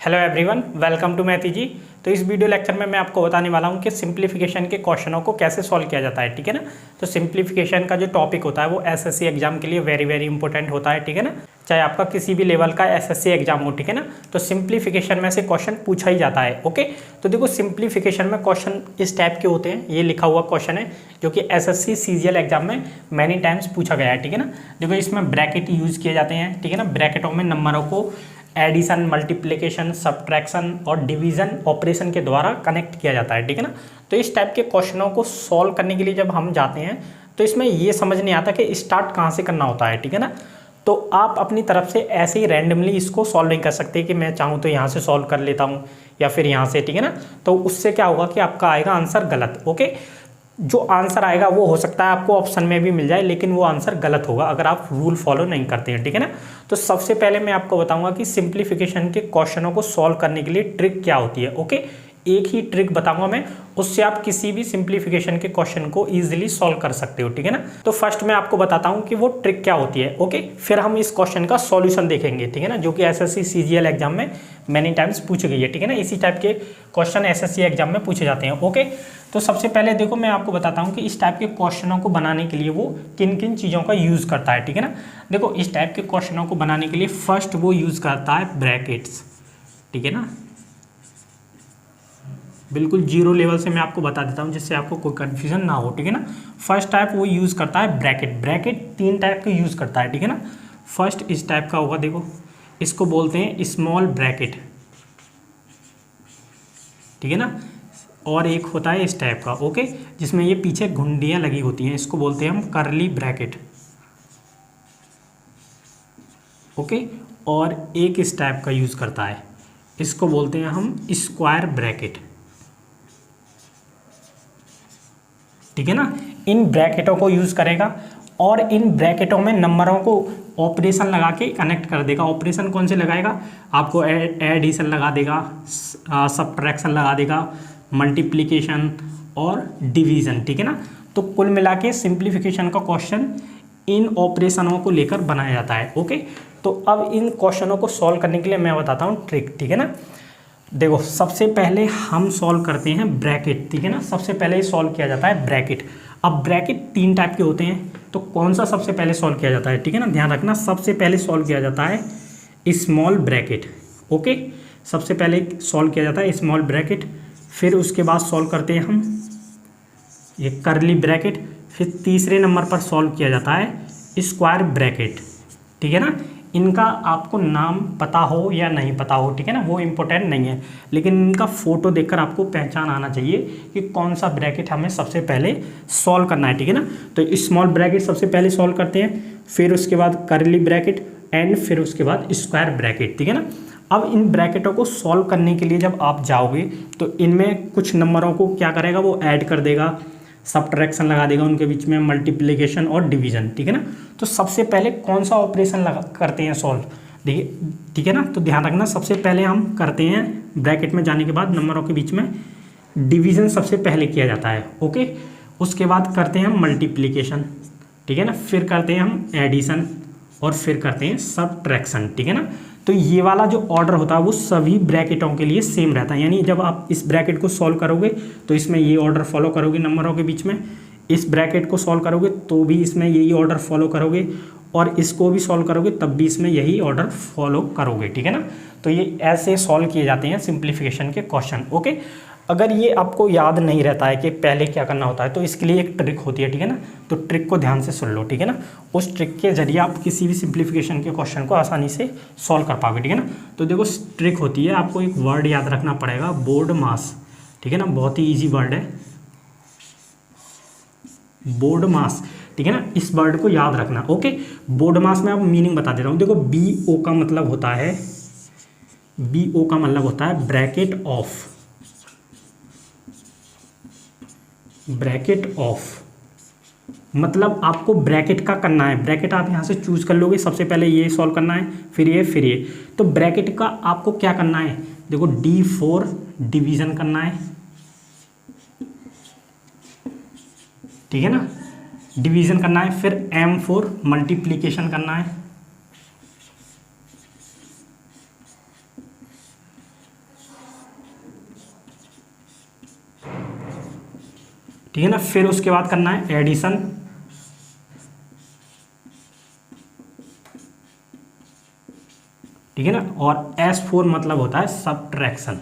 Hello everyone, welcome to मैथी जी। तो इस वीडियो लेक्चर में मैं आपको बताने वाला हूँ कि सिंप्लीफिकेशन के क्वेश्चनों को कैसे सॉल्व किया जाता है। ठीक है ना। तो सिंप्लीफिकेशन का जो टॉपिक होता है वो एसएससी एग्जाम के लिए वेरी इंपॉर्टेंट होता है। ठीक है ना। चाहे आपका किसी भी लेवल का एसएससी एग्जाम हो, ठीक है ना, तो सिंप्लीफिकेशन में से क्वेश्चन पूछा ही जाता है। ओके, तो देखो सिंप्लीफिकेशन में क्वेश्चन इस टाइप के होते हैं। ये लिखा हुआ क्वेश्चन है जो कि एसएससी सीजीएल एग्जाम में मैनी टाइम्स पूछा गया है। ठीक है ना। देखो इसमें ब्रैकेट यूज किए जाते हैं। ठीक है ना। ब्रैकेटों में नंबरों को एडिशन, मल्टीप्लिकेशन, सब्ट्रैक्शन और डिवीजन ऑपरेशन के द्वारा कनेक्ट किया जाता है। ठीक है ना। तो इस टाइप के क्वेश्चनों को सॉल्व करने के लिए जब हम जाते हैं तो इसमें ये समझ नहीं आता कि स्टार्ट कहाँ से करना होता है। ठीक है ना। तो आप अपनी तरफ से ऐसे ही रैंडमली इसको सॉल्व नहीं कर सकते कि मैं चाहूँ तो यहाँ से सॉल्व कर लेता हूँ या फिर यहाँ से। ठीक है ना। तो उससे क्या होगा कि आपका आएगा आंसर गलत। ओके, जो आंसर आएगा वो हो सकता है आपको ऑप्शन में भी मिल जाए, लेकिन वो आंसर गलत होगा अगर आप रूल फॉलो नहीं करते हैं। ठीक है ना। तो सबसे पहले मैं आपको बताऊंगा कि सिंप्लीफिकेशन के क्वेश्चनों को सॉल्व करने के लिए ट्रिक क्या होती है। ओके, एक ही ट्रिक बताऊंगा मैं, उससे आप किसी भी सिंप्लीफिकेशन के क्वेश्चन को इजीली सॉल्व कर सकते हो। ठीक है ना। तो फर्स्ट मैं आपको बताता हूं कि वो ट्रिक क्या होती है। ओके, फिर हम इस क्वेश्चन का सॉल्यूशन देखेंगे। ठीक है ना, जो कि एसएससी सीजीएल एग्जाम में मैनी टाइम्स पूछी गई है। ठीक है ना। इसी टाइप के क्वेश्चन एसएससी एग्जाम में पूछे जाते हैं। ओके, तो सबसे पहले देखो मैं आपको बताता हूं कि इस टाइप के क्वेश्चनों को बनाने के लिए वो किन किन चीज़ों का यूज़ करता है। ठीक है ना। देखो इस टाइप के क्वेश्चनों को बनाने के लिए फर्स्ट वो यूज़ करता है ब्रैकेट्स। ठीक है ना। बिल्कुल जीरो लेवल से मैं आपको बता देता हूं जिससे आपको कोई कंफ्यूजन ना हो। ठीक है ना। फर्स्ट टाइप वो यूज़ करता है ब्रैकेट। ब्रैकेट तीन टाइप के यूज़ करता है। ठीक है ना। फर्स्ट इस टाइप का होगा, देखो इसको बोलते हैं स्मॉल ब्रैकेट। ठीक है ना। और एक होता है इस टाइप का, ओके, जिसमें ये पीछे घुंडियाँ लगी होती हैं, इसको बोलते हैं हम कर्ली ब्रैकेट। ओके, और एक इस टाइप का यूज़ करता है, इसको बोलते हैं हम स्क्वायर ब्रैकेट। ठीक है ना। इन ब्रैकेटों को यूज़ करेगा और इन ब्रैकेटों में नंबरों को ऑपरेशन लगा के कनेक्ट कर देगा। ऑपरेशन कौन से लगाएगा? आपको एडिशन लगा देगा, सब्ट्रैक्शन लगा देगा, मल्टीप्लिकेशन और डिवीज़न। ठीक है ना। तो कुल मिला के सिंप्लीफिकेशन का क्वेश्चन इन ऑपरेशनों को लेकर बनाया जाता है। ओके, तो अब इन क्वेश्चनों को सॉल्व करने के लिए मैं बताता हूँ ट्रिक। ठीक है ना। देखो सबसे पहले हम सॉल्व करते हैं ब्रैकेट। ठीक है ना। सबसे पहले सॉल्व किया जाता है ब्रैकेट। अब ब्रैकेट तीन टाइप के होते हैं, तो कौन सा सबसे पहले सॉल्व किया जाता है? ठीक है ना, ध्यान रखना, सबसे पहले सॉल्व किया जाता है स्मॉल ब्रैकेट। ओके, सबसे पहले सॉल्व किया जाता है स्मॉल ब्रैकेट, फिर उसके बाद सॉल्व करते हैं हम ये कर्ली ब्रैकेट, फिर तीसरे नंबर पर सॉल्व किया जाता है स्क्वायर ब्रैकेट। ठीक है ना। इनका आपको नाम पता हो या नहीं पता हो, ठीक है ना, वो इम्पोर्टेंट नहीं है, लेकिन इनका फोटो देखकर आपको पहचान आना चाहिए कि कौन सा ब्रैकेट हमें सबसे पहले सॉल्व करना है। ठीक है ना। तो स्मॉल ब्रैकेट सबसे पहले सॉल्व करते हैं, फिर उसके बाद कर्ली ब्रैकेट एंड फिर उसके बाद स्क्वायर ब्रैकेट। ठीक है ना। अब इन ब्रैकेटों को सॉल्व करने के लिए जब आप जाओगे तो इनमें कुछ नंबरों को क्या करेगा, वो ऐड कर देगा, सब्ट्रैक्शन लगा देगा उनके बीच में, मल्टीप्लिकेशन और डिवीजन। ठीक है ना। तो सबसे पहले कौन सा ऑपरेशन लगा करते हैं सॉल्व, देखिए। ठीक है ना। तो ध्यान रखना, सबसे पहले हम करते हैं ब्रैकेट में जाने के बाद नंबरों के बीच में डिवीजन सबसे पहले किया जाता है। ओके, उसके बाद करते हैं हम मल्टीप्लिकेशन। ठीक है ना। फिर करते हैं हम एडिशन और फिर करते हैं सब्ट्रैक्शन। ठीक है ना। तो ये वाला जो ऑर्डर होता है वो सभी ब्रैकेटों के लिए सेम रहता है, यानी जब आप इस ब्रैकेट को सॉल्व करोगे तो इसमें ये ऑर्डर फॉलो करोगे नंबरों के बीच में, इस ब्रैकेट को सॉल्व करोगे तो भी इसमें यही ऑर्डर फॉलो करोगे, और इसको भी सॉल्व करोगे तब भी इसमें यही ऑर्डर फॉलो करोगे। ठीक है ना। तो ये ऐसे सॉल्व किए जाते हैं सिंप्लीफिकेशन के क्वेश्चन। ओके, अगर ये आपको याद नहीं रहता है कि पहले क्या करना होता है तो इसके लिए एक ट्रिक होती है। ठीक है ना। तो ट्रिक को ध्यान से सुन लो। ठीक है ना। उस ट्रिक के जरिए आप किसी भी सिंप्लीफिकेशन के क्वेश्चन को आसानी से सॉल्व कर पाओगे। ठीक है ना। तो देखो ट्रिक होती है, आपको एक वर्ड याद रखना पड़ेगा, बोर्ड मास। ठीक है ना, बहुत ही ईजी वर्ड है, बोर्ड मास। ठीक है ना, इस वर्ड को याद रखना। ओके, बोर्ड मास में आपको मीनिंग बता दे रहा हूँ। देखो BO का मतलब होता है, BO का मतलब होता है ब्रैकेट ऑफ, ब्रैकेट ऑफ मतलब आपको ब्रैकेट का करना है। ब्रैकेट आप यहाँ से चूज कर लोगे, सबसे पहले ये सॉल्व करना है, फिर ये, फिर ये। तो ब्रैकेट का आपको क्या करना है, देखो D4 डिवीजन करना है। ठीक है ना, डिवीजन करना है, फिर M4 मल्टीप्लिकेशन करना है, ठीक है ना। फिर उसके बाद करना है एडिशन, ठीक है ना। और S4 मतलब होता है सब्ट्रैक्शन,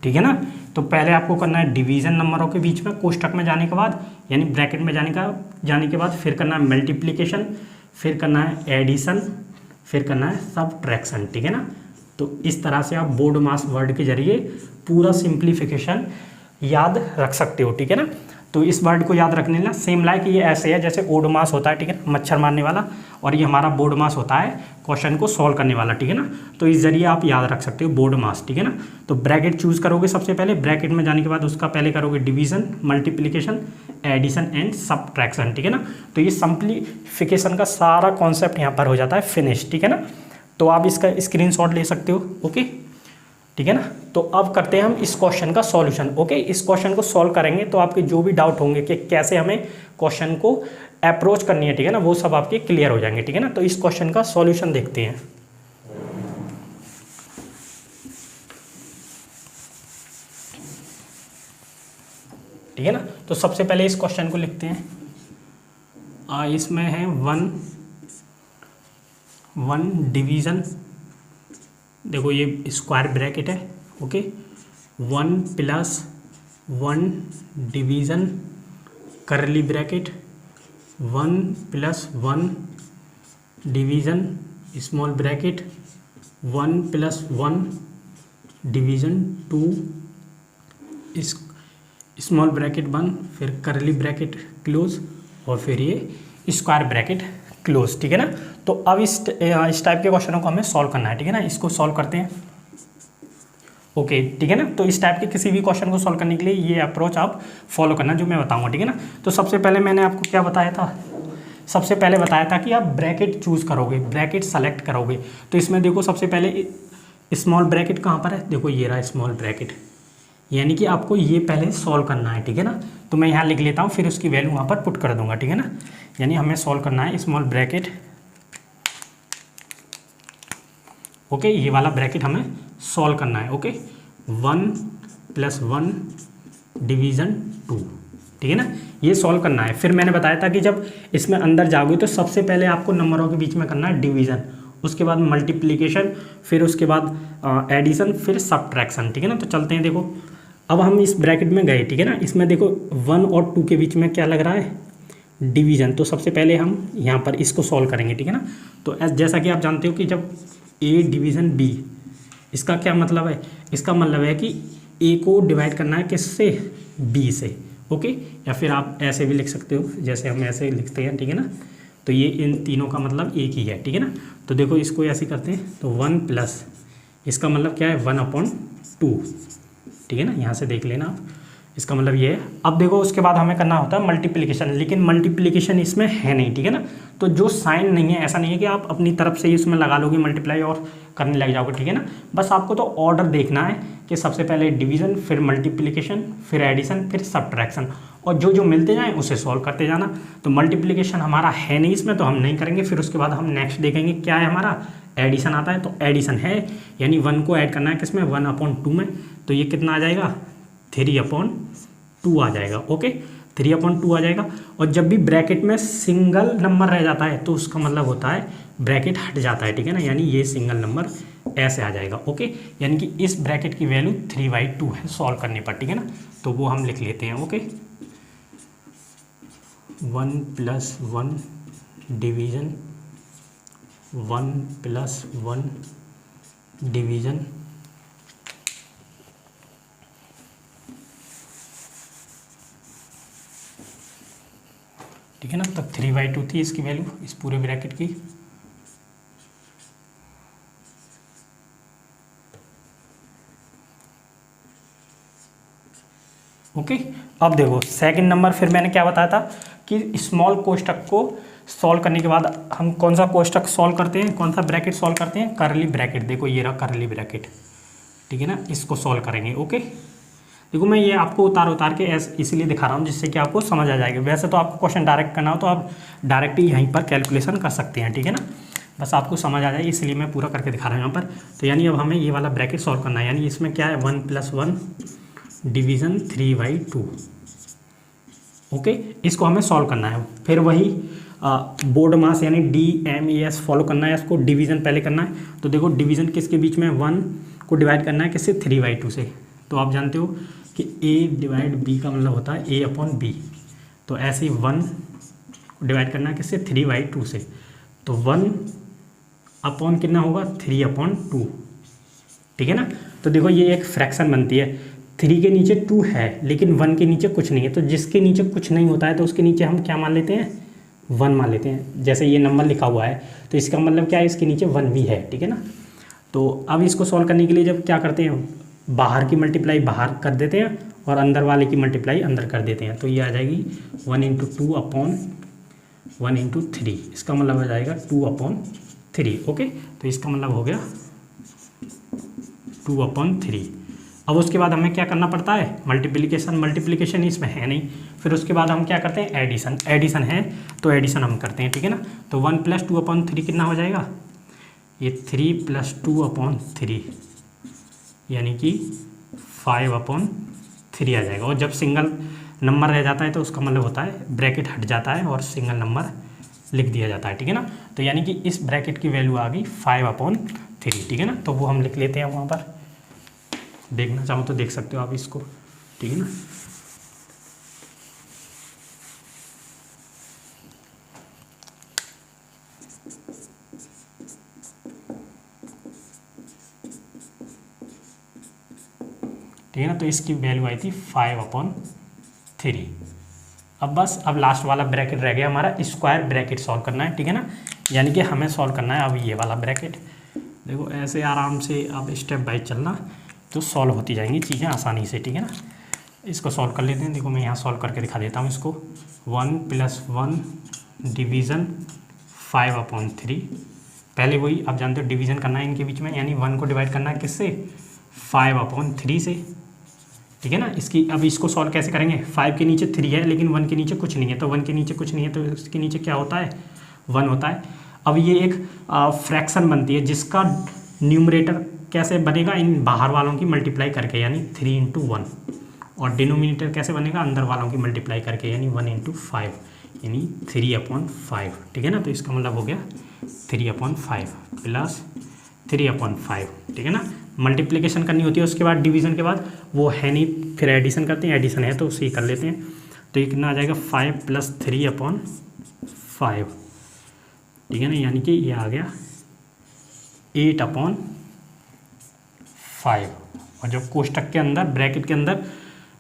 ठीक है ना। तो पहले आपको करना है डिवीजन नंबरों के बीच में कोष्टक में जाने के बाद, यानी ब्रैकेट में जाने के बाद फिर करना है मल्टीप्लिकेशन, फिर करना है एडिशन, फिर करना है सब्ट्रैक्शन, ठीक है ना। तो इस तरह से आप बोर्ड मास वर्ड के जरिए पूरा सिंप्लीफिकेशन याद रख सकते हो, ठीक है ना। तो इस वर्ड को याद रखने ना सेम लाइक ये ऐसे है जैसे ओड मास होता है, ठीक है, मच्छर मारने वाला, और ये हमारा बोर्ड मास होता है क्वेश्चन को सॉल्व करने वाला, ठीक है ना। तो इस जरिए आप याद रख सकते हो बोर्ड मास, ठीक है ना। तो ब्रैकेट चूज करोगे सबसे पहले, ब्रैकेट में जाने के बाद उसका पहले करोगे division, multiplication, addition and subtraction, ठीक है ना। तो ये सिंप्लीफिकेशन का सारा कॉन्सेप्ट यहाँ पर हो जाता है फिनिश, ठीक है ना। तो आप इसका स्क्रीनशॉट ले सकते हो, ओके, ठीक है ना। तो अब करते हैं हम इस क्वेश्चन का सॉल्यूशन, ओके। इस क्वेश्चन को सॉल्व करेंगे तो आपके जो भी डाउट होंगे कि कैसे हमें क्वेश्चन को अप्रोच करनी है, ठीक है ना, वो सब आपके क्लियर हो जाएंगे, ठीक है ना। तो इस क्वेश्चन का सॉल्यूशन देखते हैं। ठीक है ना। तो सबसे पहले इस क्वेश्चन को लिखते हैं। इसमें है वन डिवीजन, देखो ये स्क्वायर ब्रैकेट है, ओके, 1 + 1 डिवीजन करली bracket, 1 + 1 division small bracket, 1 + 1 division 2 small bracket 1, फिर करली ब्रैकेट क्लोज, और फिर ये स्क्वायर ब्रैकेट क्लोज, ठीक है ना। तो अब इस टाइप के क्वेश्चनों को हमें सॉल्व करना है, ठीक है ना। इसको सॉल्व करते हैं, ओके, ठीक है ना। तो इस टाइप के किसी भी क्वेश्चन को सॉल्व करने के लिए ये अप्रोच आप फॉलो करना जो मैं बताऊंगा, ठीक है ना। तो सबसे पहले मैंने आपको क्या बताया था, सबसे पहले बताया था कि आप ब्रैकेट चूज करोगे, ब्रैकेट सेलेक्ट करोगे। तो इसमें देखो सबसे पहले स्मॉल ब्रैकेट कहाँ पर है, देखो ये रहा स्मॉल ब्रैकेट, यानी कि आपको ये पहले सॉल्व करना है, ठीक है ना। तो मैं यहाँ लिख लेता हूँ, फिर उसकी वैल्यू वहाँ पर पुट कर दूंगा, ठीक है ना। यानी हमें सॉल्व करना है स्मॉल ब्रैकेट, ओके, ये वाला ब्रैकेट हमें सॉल्व करना है, ओके, 1 + 1 डिवीजन 2, ठीक है ना, ये सॉल्व करना है। फिर मैंने बताया था कि जब इसमें अंदर जाओगे तो सबसे पहले आपको नंबरों के बीच में करना है डिवीजन, उसके बाद मल्टीप्लिकेशन, फिर उसके बाद एडिशन, फिर सब्ट्रैक्शन, ठीक है ना। तो चलते हैं, देखो अब हम इस ब्रैकेट में गए, ठीक है ना। इसमें देखो 1 और 2 के बीच में क्या लग रहा है, डिवीजन। तो सबसे पहले हम यहाँ पर इसको सॉल्व करेंगे, ठीक है ना। तो जैसा कि आप जानते हो कि जब A डिवीज़न B, इसका क्या मतलब है, इसका मतलब है कि A को डिवाइड करना है किससे, B से, ओके। या फिर आप ऐसे भी लिख सकते हो जैसे हम ऐसे लिखते हैं, ठीक है ना। तो ये इन तीनों का मतलब एक ही है, ठीक है ना। तो देखो इसको ऐसे करते हैं, तो 1 प्लस इसका मतलब क्या है 1/2, ठीक है ना, यहाँ से देख लेना आप, इसका मतलब ये है। अब देखो उसके बाद हमें करना होता है मल्टीप्लिकेशन, लेकिन मल्टीप्लिकेशन इसमें है नहीं, ठीक है ना। तो जो साइन नहीं है, ऐसा नहीं है कि आप अपनी तरफ से ही इसमें लगा लोगे मल्टीप्लाई और करने लग जाओगे, ठीक है ना। बस आपको तो ऑर्डर देखना है कि सबसे पहले डिवीजन, फिर मल्टीप्लिकेशन, फिर एडिशन, फिर सब्ट्रैक्शन, और जो जो मिलते जाएँ उसे सॉल्व करते जाना। तो मल्टीप्लिकेशन हमारा है नहीं इसमें, तो हम नहीं करेंगे। फिर उसके बाद हम नेक्स्ट देखेंगे क्या है हमारा, एडिशन आता है। तो एडिशन है, यानी 1 को ऐड करना है किसमें, 1/2 में। तो ये कितना आ जाएगा, 3/2 आ जाएगा, ओके, 3/2 आ जाएगा। और जब भी ब्रैकेट में सिंगल नंबर रह जाता है तो उसका मतलब होता है ब्रैकेट हट जाता है, ठीक है ना, यानी ये सिंगल नंबर ऐसे आ जाएगा, ओके। यानी कि इस ब्रैकेट की वैल्यू 3/2 है सॉल्व करने पर, ठीक है ना। तो वो हम लिख लेते हैं, ओके, 1 + 1 डिवीजन, 1 + 1 डिवीजन, ठीक है ना। तब 3/2 थी इसकी वैल्यू, इस पूरे ब्रैकेट की। ओके, अब देखो सेकंड नंबर, फिर मैंने क्या बताया था कि स्मॉल कोष्टक को सॉल्व करने के बाद हम कौन सा कोष्टक सॉल्व करते हैं, कौन सा ब्रैकेट सॉल्व करते हैं, करली ब्रैकेट। देखो ये रहा करली ब्रैकेट, ठीक है ना, इसको सॉल्व करेंगे, ओके। देखो मैं ये आपको उतार के इसलिए दिखा रहा हूँ जिससे कि आपको समझ आ जाएगा। वैसे तो आपको क्वेश्चन डायरेक्ट करना हो तो आप डायरेक्ट ही यहीं पर कैलकुलेशन कर सकते हैं, ठीक है ना। बस आपको समझ आ जाए इसलिए मैं पूरा करके दिखा रहा हूँ यहाँ पर। तो यानी अब हमें ये वाला ब्रैकेट सॉल्व करना है, यानी इसमें क्या है 1 + 1 डिवीज़न 3/2। ओके, इसको हमें सॉल्व करना है। फिर वही बोर्ड मास यानी DMAS फॉलो करना है, इसको डिवीज़न पहले करना है। तो देखो डिवीज़न किसके बीच में, 1 को डिवाइड करना है किससे, 3/2 से। तो आप जानते हो कि A/B का मतलब होता है A/B। तो ऐसे ही 1 को डिवाइड करना है किससे, 3/2 से। तो 1 अपॉन कितना होगा, 3/2। ठीक है ना। तो देखो ये एक फ्रैक्शन बनती है, 3 के नीचे 2 है लेकिन 1 के नीचे कुछ नहीं है। तो जिसके नीचे कुछ नहीं होता है तो उसके नीचे हम क्या मान लेते हैं, 1 मान लेते हैं। जैसे ये नंबर लिखा हुआ है तो इसका मतलब क्या है, इसके नीचे 1 भी है। ठीक है ना। तो अब इसको सॉल्व करने के लिए जब क्या करते हैं, बाहर की मल्टीप्लाई बाहर कर देते हैं और अंदर वाले की मल्टीप्लाई अंदर कर देते हैं। तो ये आ जाएगी 1 × 2 अपॉन 1 × 3, इसका मतलब हो जाएगा 2/3। ओके, तो इसका मतलब हो गया 2/3। अब उसके बाद हमें क्या करना पड़ता है, मल्टीप्लिकेशन इसमें है नहीं। फिर उसके बाद हम क्या करते हैं, एडिशन है तो एडिशन हम करते हैं। ठीक है ना। तो 1 + 2/3 कितना हो जाएगा, ये 3 + 2/3 यानी कि 5/3 आ जाएगा। और जब सिंगल नंबर रह जाता है तो उसका मतलब होता है ब्रैकेट हट जाता है और सिंगल नंबर लिख दिया जाता है। ठीक है ना। तो यानी कि इस ब्रैकेट की वैल्यू आ गई 5/3। ठीक है ना। तो वो हम लिख लेते हैं वहाँ पर, देखना चाहो तो देख सकते हो आप इसको। ठीक है ना। ठीक है ना। तो इसकी वैल्यू आई थी 5/3। अब लास्ट वाला ब्रैकेट रह गया हमारा, स्क्वायर ब्रैकेट सॉल्व करना है। ठीक है ना। यानी कि हमें सॉल्व करना है अब ये वाला ब्रैकेट। देखो ऐसे आराम से आप स्टेप बाय चलना तो सॉल्व होती जाएंगी चीज़ें आसानी से। ठीक है ना। इसको सॉल्व कर लेते हैं। देखो मैं यहाँ सॉल्व करके दिखा देता हूँ इसको। 1 + 1 डिवीज़न 5/3। पहले वही आप जानते हो डिवीज़न करना है इनके बीच में, यानी 1 को डिवाइड करना है किससे, 5/3 से। ठीक है ना। अब इसको सॉल्व कैसे करेंगे, 5 के नीचे 3 है लेकिन 1 के नीचे कुछ नहीं है। तो 1 के नीचे कुछ नहीं है तो इसके नीचे क्या होता है, 1 होता है। अब ये एक फ्रैक्शन बनती है जिसका न्यूमरेटर कैसे बनेगा, इन बाहर वालों की मल्टीप्लाई करके यानी 3 × 1, और डिनोमिनेटर कैसे बनेगा, अंदर वालों की मल्टीप्लाई करके यानी 1 × 5 यानी 3/5। ठीक है ना। तो इसका मतलब हो गया 3/5 + 3/5। ठीक है ना। मल्टीप्लिकेशन करनी होती है उसके बाद डिवीज़न के बाद, वो है नहीं, फिर एडिशन करते हैं। एडिशन है तो उसे कर लेते हैं। तो ये कितना आ जाएगा, 5 + 3/5। ठीक है ना। यानी कि ये आ गया 8/5। और जब कोष्टक के अंदर ब्रैकेट के अंदर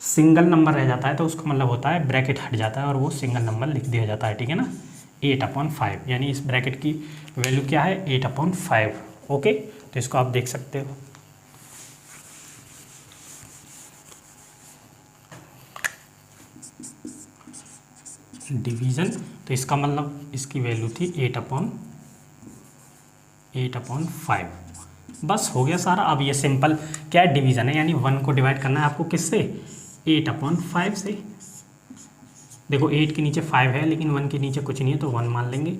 सिंगल नंबर रह जाता है तो उसका मतलब होता है ब्रैकेट हट जाता है और वो सिंगल नंबर लिख दिया जाता है। ठीक है ना। 8/5 यानी इस ब्रैकेट की वैल्यू क्या है, 8/5। ओके, तो इसको आप देख सकते हो। डिवीज़न, तो इसका मतलब इसकी वैल्यू थी 8/5। बस हो गया सारा। अब ये सिंपल क्या है, डिवीज़न है, यानी 1 को डिवाइड करना है आपको किससे, 8/5 से। देखो 8 के नीचे 5 है लेकिन 1 के नीचे कुछ नहीं है तो 1 मान लेंगे।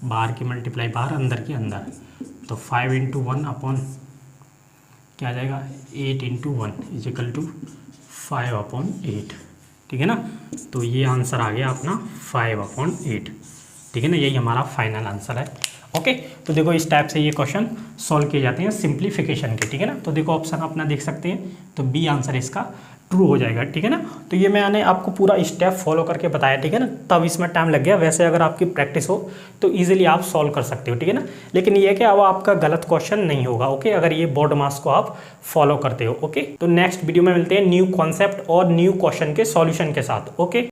बाहर की मल्टीप्लाई बाहर, अंदर की अंदर। तो 5 × 1 अपॉन क्या आ जाएगा, 8 × 1 = 5/8। ठीक है ना। तो ये आंसर आ गया अपना 5/8। ठीक है ना। यही हमारा फाइनल आंसर है। ओके, तो देखो इस टाइप से ये क्वेश्चन सॉल्व किए जाते हैं सिंप्लीफिकेशन के। ठीक है ना। तो देखो ऑप्शन अपना देख सकते हैं, तो बी आंसर इसका ट्रू हो जाएगा। ठीक है ना। तो ये मैंने आपको पूरा स्टेप फॉलो करके बताया। ठीक है ना। तब इसमें टाइम लग गया, वैसे अगर आपकी प्रैक्टिस हो तो इजीली आप सॉल्व कर सकते हो। ठीक है ना। लेकिन ये है कि अब आपका गलत क्वेश्चन नहीं होगा। ओके, अगर ये बोर्ड मास को आप फॉलो करते हो। ओके, तो नेक्स्ट वीडियो में मिलते हैं न्यू कॉन्सेप्ट और न्यू क्वेश्चन के सॉल्यूशन के साथ। ओके।